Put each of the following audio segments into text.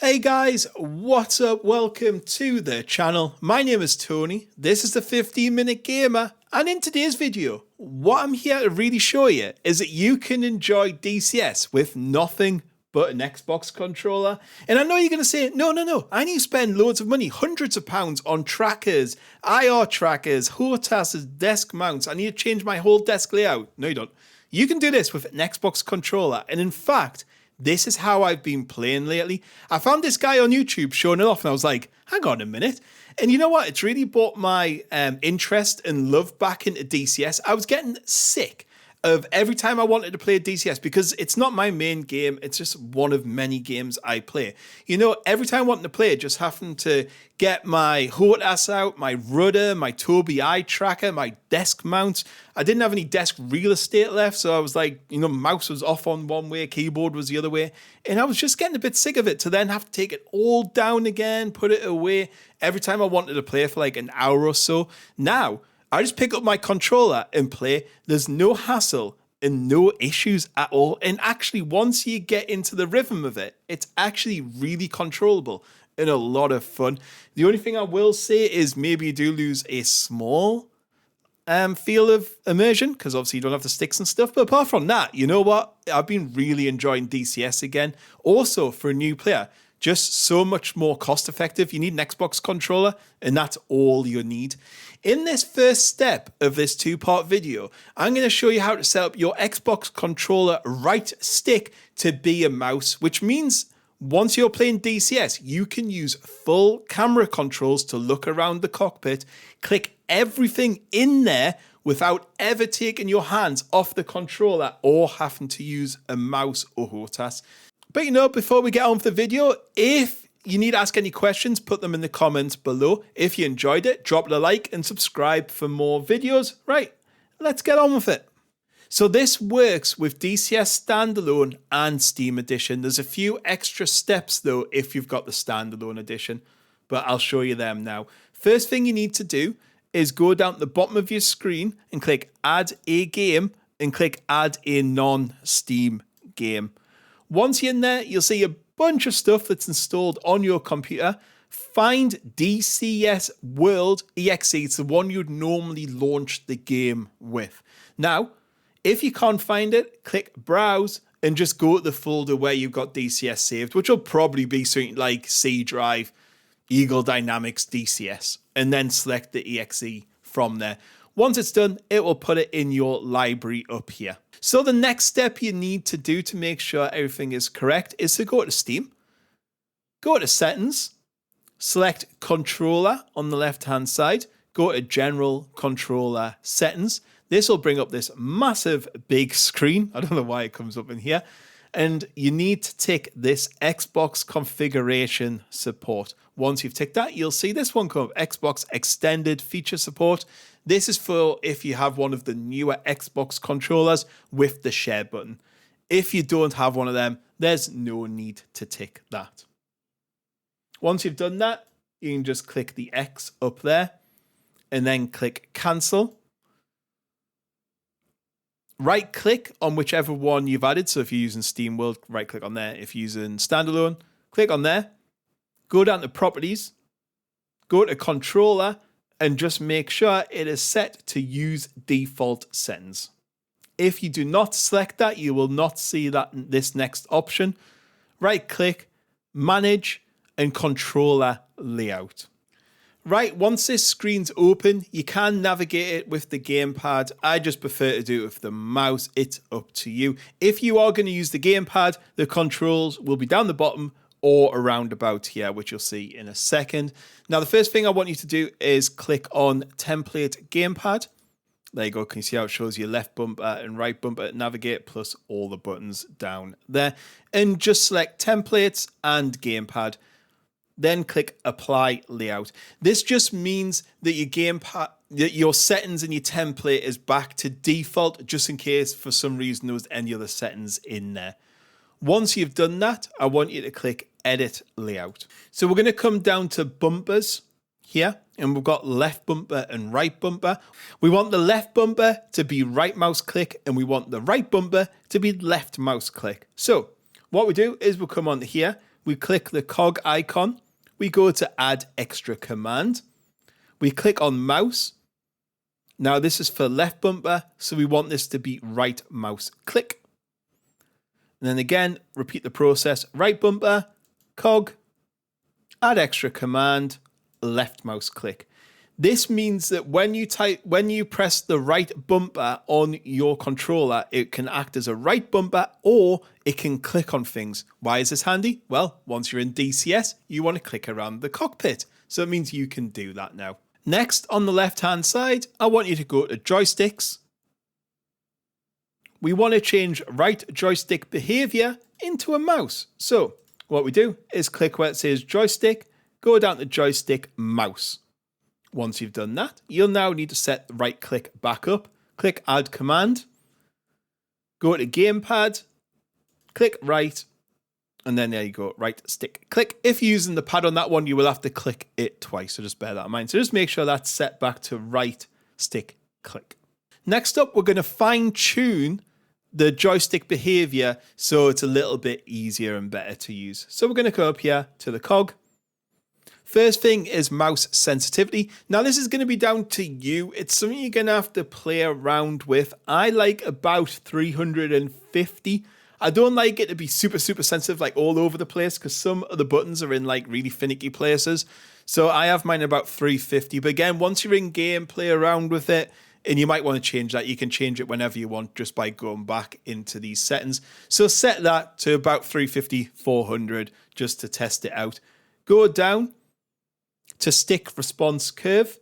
Hey guys, what's up? Welcome to the channel. My name is Tony. This is the 15-Minute Gamer, and in today's video, what I'm here to really show you is that you can enjoy DCS with nothing but an Xbox controller. And I know you're going to say, no, I need to spend loads of money, hundreds of pounds on trackers, IR trackers, HOTAS's, desk mounts. I need to change my whole desk layout. No, you don't. You can do this with an Xbox controller, and in fact, this is how I've been playing lately. I found this guy on YouTube showing it off and I was like, hang on a minute. And you know what? It's really brought my interest and love back into DCS. I was getting sick of every time I wanted to play DCS because it's not my main game. It's just one of many games I play. You know, every time I wanted to play, just having to get my HOTAS out, my rudder, my Tobii eye tracker, my desk mounts. I didn't have any desk real estate left, so I was like, you know, mouse was off on one way, keyboard was the other way, and I was just getting a bit sick of it to then have to take it all down again, put it away every time I wanted to play for like an hour or so. Now, I just pick up my controller and play. There's no hassle and no issues at all. And actually, once you get into the rhythm of it, it's actually really controllable and a lot of fun. The only thing I will say is maybe you do lose a small feel of immersion because obviously you don't have the sticks and stuff. But apart from that, you know what? I've been really enjoying DCS again. Also, for a new player, just so much more cost effective. You need an Xbox controller and that's all you need. In this first step of this two-part video, I'm going to show you how to set up your Xbox controller right stick to be a mouse, which means once you're playing DCS, you can use full camera controls to look around the cockpit, click everything in there without ever taking your hands off the controller or having to use a mouse or HOTAS. But you know, before we get on with the video, if you need to ask any questions, put them in the comments below. If you enjoyed it, drop a like and subscribe for more videos. Right, let's get on with it. So this works with DCS Standalone and Steam Edition. There's a few extra steps though if you've got the Standalone Edition, but I'll show you them now. First thing you need to do is go down to the bottom of your screen and click Add a Game and click Add a Non-Steam Game. Once you're in there, you'll see a bunch of stuff that's installed on your computer. Find DCS World EXE. It's the one you'd normally launch the game with. Now, if you can't find it, click Browse and just go to the folder where you've got DCS saved, which will probably be something like C Drive, Eagle Dynamics DCS, and then select the EXE from there. Once it's done, it will put it in your library up here. So the next step you need to do to make sure everything is correct is to go to Steam, go to Settings, select Controller on the left-hand side, go to General Controller Settings. This will bring up this massive big screen. I don't know why it comes up in here. And you need to tick this Xbox Configuration Support. Once you've ticked that, you'll see this one come up, Xbox Extended Feature Support. This is for if you have one of the newer Xbox controllers with the share button. If you don't have one of them, there's no need to tick that. Once you've done that, you can just click the X up there and then click Cancel. Right click on whichever one you've added. So if you're using Steam World, right click on there. If you're using Standalone, click on there. Go down to Properties. Go to Controller and just make sure it is set to use default settings. If you do not select that, you will not see that in this next option. Right click, Manage, and Controller Layout. Right, once this screen's open, you can navigate it with the gamepad. I just prefer to do it with the mouse. It's up to you. If you are going to use the gamepad, the controls will be down the bottom or around about here, which you'll see in a second. Now, the first thing I want you to do is click on Template Gamepad. There you go. Can you see how it shows you left bumper and right bumper navigate plus all the buttons down there? And just select Templates and Gamepad. Then click Apply Layout. This just means that your gamepad, that your settings and your template is back to default, just in case for some reason there was any other settings in there. Once you've done that, I want you to click Edit Layout. So we're going to come down to bumpers here, and we've got left bumper and right bumper. We want the left bumper to be right mouse click, and we want the right bumper to be left mouse click. So what we do is we'll come on here, we click the cog icon, we go to add extra command, we click on mouse. Now this is for left bumper, so we want this to be right mouse click. And then again, repeat the process, right bumper, cog, add extra command, left mouse click. This means that when you press the right bumper on your controller, it can act as a right bumper or it can click on things. Why is this handy? Well, once you're in DCS, you want to click around the cockpit. So it means you can do that now. Next, on the left-hand side, I want you to go to joysticks. We want to change right joystick behavior into a mouse. So what we do is click where it says joystick, go down to joystick mouse. Once you've done that, you'll now need to set the right click back up. Click add command, go to gamepad, click right, and then there you go, right stick click. If you're using the pad on that one, you will have to click it twice, so just bear that in mind. So just make sure that's set back to right stick click. Next up, we're going to fine tune the joystick behavior so it's a little bit easier and better to use. So we're going to go up here to the cog. First thing is mouse sensitivity. Now this is going to be down to you. It's something you're going to have to play around with. I like about 350. I don't like it to be super sensitive, like all over the place, because some of the buttons are in like really finicky places. So I have mine about 350. But again, once you're in game, play around with it. And you might want to change that. You can change it whenever you want just by going back into these settings. So set that to about 350, 400 just to test it out. Go down to stick response curve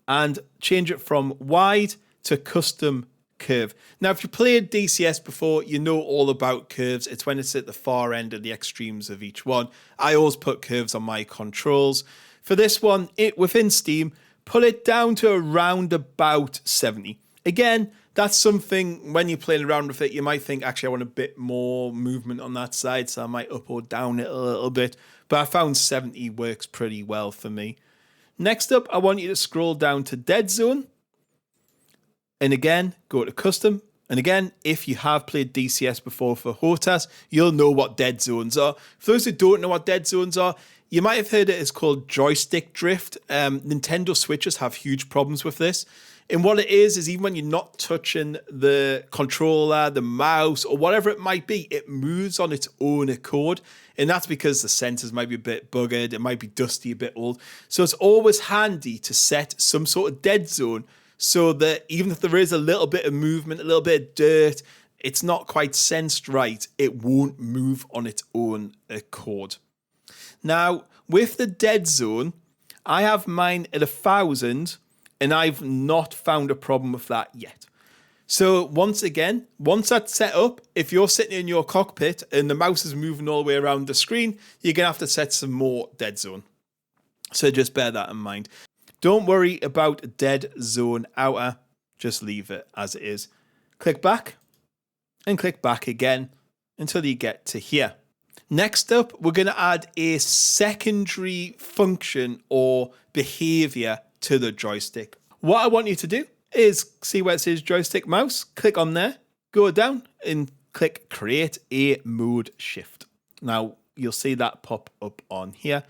and change it from wide to custom curve. Now, if you played DCS before, you know all about curves. It's when it's at the far end of the extremes of each one. I always put curves on my controls. For this one, within Steam, put it down to around about 70. Again, that's something when you're playing around with it, you might think, actually, I want a bit more movement on that side, so I might up or down it a little bit. But I found 70 works pretty well for me. Next up, I want you to scroll down to dead zone. And again, go to custom. And again, if you have played DCS before for HOTAS, you'll know what dead zones are. For those who don't know what dead zones are, you might have heard it is called joystick drift. Nintendo Switches have huge problems with this. And what it is even when you're not touching the controller, the mouse, or whatever it might be, it moves on its own accord. And that's because the sensors might be a bit buggered, it might be dusty, a bit old. So it's always handy to set some sort of dead zone so that even if there is a little bit of movement, a little bit of dirt, it's not quite sensed right, it won't move on its own accord. Now, with the dead zone, I have mine at 1,000, and I've not found a problem with that yet. So once that's set up, if you're sitting in your cockpit and the mouse is moving all the way around the screen, you're going to have to set some more dead zone. So just bear that in mind. Don't worry about dead zone outer, just leave it as it is. Click back and click back again until you get to here. Next up, we're going to add a secondary function or behavior to the joystick. What I want you to do is see where it says joystick mouse, click on there, go down and click create a mode shift. Now you'll see that pop up on here.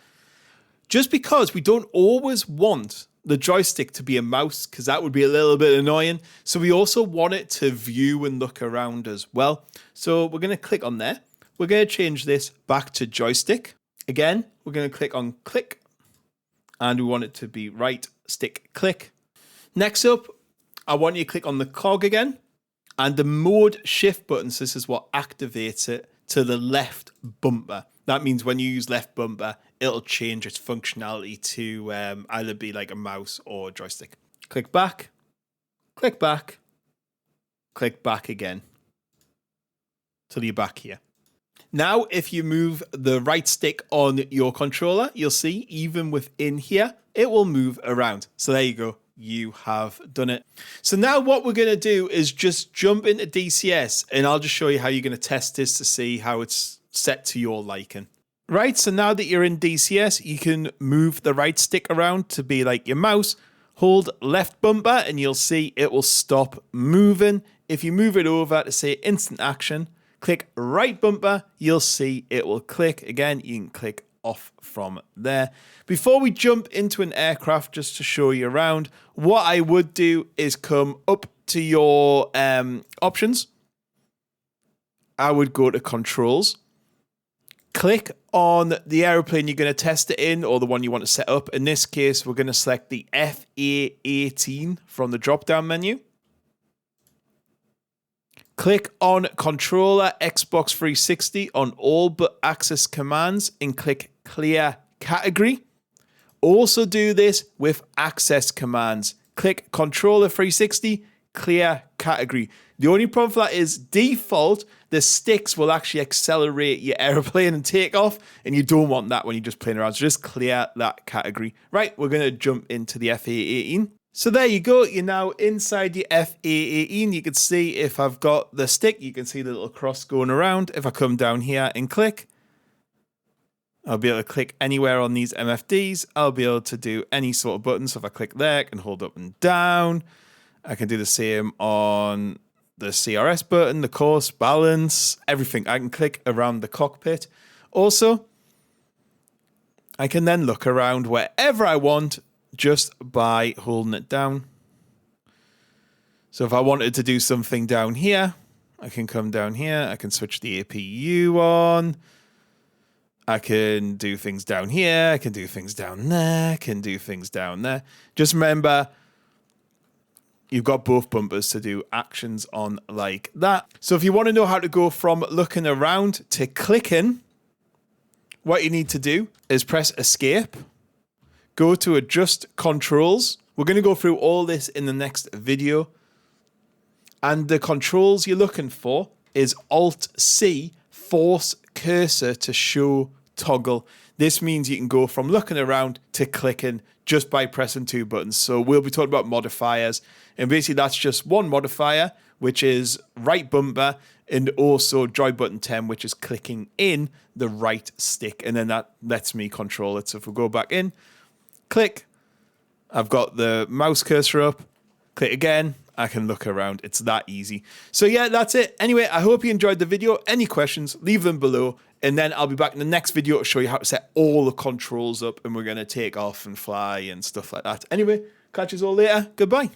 Just because we don't always want the joystick to be a mouse, because that would be a little bit annoying. So we also want it to view and look around as well. So we're going to click on there. We're going to change this back to joystick. Again, we're going to click on click and we want it to be right stick click. Next up, I want you to click on the cog again and the mode shift button. So this is what activates it to the left bumper. That means when you use left bumper, it'll change its functionality to either be like a mouse or a joystick. Click back, click back, click back again till you're back here. Now, if you move the right stick on your controller, you'll see even within here, it will move around. So there you go. You have done it. So now what we're going to do is just jump into DCS and I'll just show you how you're going to test this to see how it's set to your liking. Right, so now that you're in DCS, you can move the right stick around to be like your mouse. Hold left bumper and you'll see it will stop moving. If you move it over to say instant action, click right bumper, you'll see it will click. Again, you can click off from there. Before we jump into an aircraft, just to show you around, what I would do is come up to your options. I would go to controls, click on the aeroplane you're going to test it in or the one you want to set up. In this case, we're going to select the FA18 from the drop-down menu. Click on Controller Xbox 360 on all but access commands and click Clear Category. Also do this with access commands. Click Controller 360, Clear Category. The only problem for that is default, the sticks will actually accelerate your airplane and take off, and you don't want that when you're just playing around. So just clear that category. Right, we're going to jump into the FA18. So there you go. You're now inside the FA18. You can see if I've got the stick, you can see the little cross going around. If I come down here and click, I'll be able to click anywhere on these MFDs. I'll be able to do any sort of button. So if I click there, I can hold up and down. I can do the same on the CRS button, the course, balance, everything. I can click around the cockpit. Also, I can then look around wherever I want just by holding it down. So if I wanted to do something down here, I can come down here. I can switch the APU on. I can do things down here. I can do things down there. I can do things down there. Just remember, you've got both bumpers to do actions on like that. So if you want to know how to go from looking around to clicking, what you need to do is press Escape. Go to Adjust Controls. We're going to go through all this in the next video. And the controls you're looking for is Alt-C, Force Cursor to Show Toggle. This means you can go from looking around to clicking just by pressing two buttons. So we'll be talking about modifiers. And basically that's just one modifier, which is right bumper, and also joy button 10, which is clicking in the right stick. And then that lets me control it. So if we go back in, click, I've got the mouse cursor up, click again, I can look around. It's that easy. So yeah, that's it. Anyway, I hope you enjoyed the video. Any questions, leave them below. And then I'll be back in the next video to show you how to set all the controls up, and we're going to take off and fly and stuff like that. Anyway, catch you all later. Goodbye.